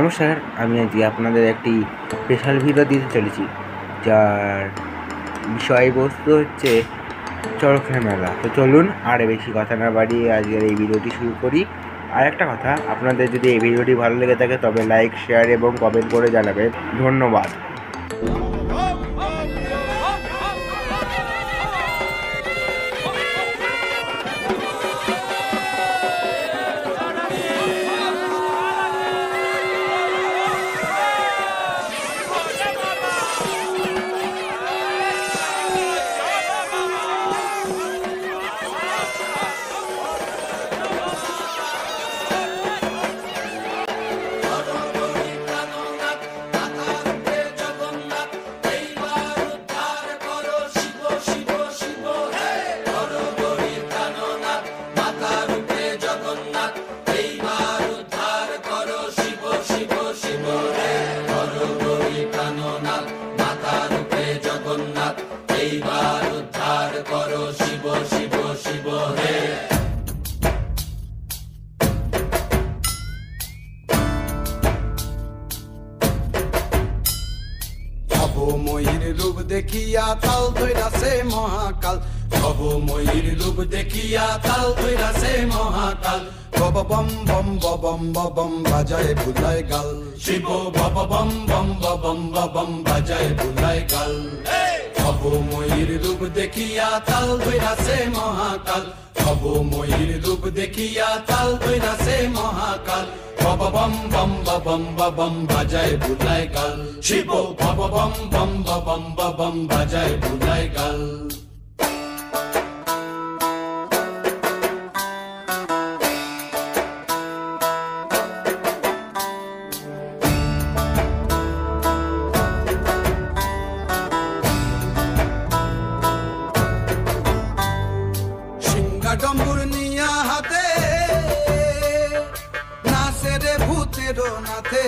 নমস্কার, আমি আজকে আপনাদের একটি স্পেশাল ভিডিও দিতে চলেছি, যার বিষয়বস্তু হচ্ছে চরখায় মেলা। তো চলুন আর বেশি কথা না বাড়িয়ে আজকের এই ভিডিওটি শুরু করি। আর একটা কথা, আপনাদের যদি এই ভিডিওটি ভালো লেগে থাকে তবে লাইক, শেয়ার এবং কমেন্ট করে জানাবেন। ধন্যবাদ। এইবার উদ্ধার করো শিব শিব শিব হে। ভবময়ীর রূপ দেখিয়া তাল ধৈরাছে মহাকাল, ভবময়ীর রূপ দেখিয়া তাল ধৈরাছে মহাকাল। বব বম বম বম বম বাজায় বুলায় গাল, শিব বব বম বম বম বম বাজায় বুলায় গাল। ভবময়ীর রূপ দেখিয়া তাল ধৈরাছে মহাকাল, ভবময়ীর রূপ দেখিয়া তাল ধৈরাছে মহাকাল। বব বম বম বম বম বাজায় বুলায় গাল, শিব বব বম বম বম বাজায় বুলায় গাল। ডম্বুর নিয়া হাতে নাচে রে ভূতের নাথে,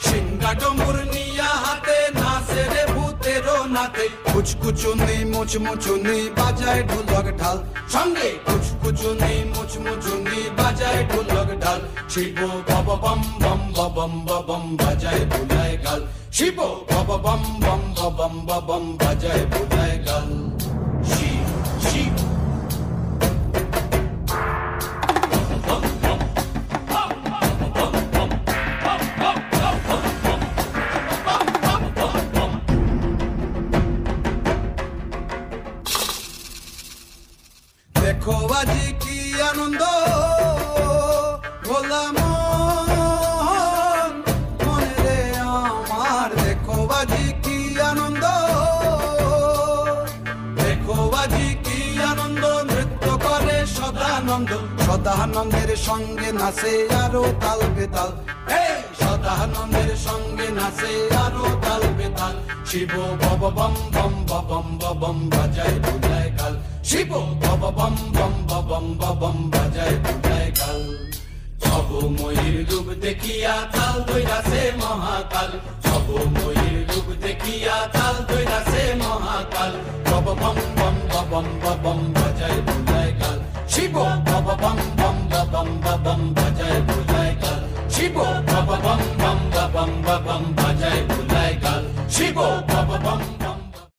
সিংহা ডম্বুর নিয়া হাতে নাচে রে ভূতের নাথে। কুচকুচুনি মুচমুচুনি বাজায় ঢোলক ঢাল, সঙ্গে কুচকুচুনি মুচমুচুনি বাজায় ঢোলক ঢাল। শিব বব বম বম বম বম বাজায় বুলায় গাল, শিব বব বম বম বম বাজায় বুলায় গাল। দেখো আজি কি আনন্দ ভোলা মন মনে রে আমার, দেখো আজি কি আনন্দ, দেখো আজি কি আনন্দ। নৃত্য করে সদানন্দ, সদানন্দের সঙ্গে নাচে আরো তাল বেতাল, সদানন্দের সঙ্গে নাচে আরো তাল বেতাল। শিব বব বম বম বম বাজায় বুলায় গাল, শিব বব বম বম বম বাজায় বুলায় গাল। ভবময়ীর রূপ দেখিয়া তাল ধৈরাছে মহাকাল, ভবময়ীর রূপ দেখিয়া তাল ধৈরাছে মহাকাল। বব বম বম বাজায় বুলায় গাল, শিব বব বম বম বাজায় বুলায় গাল, শিব বব বম বম বাজায় বুলায় গাল, শিব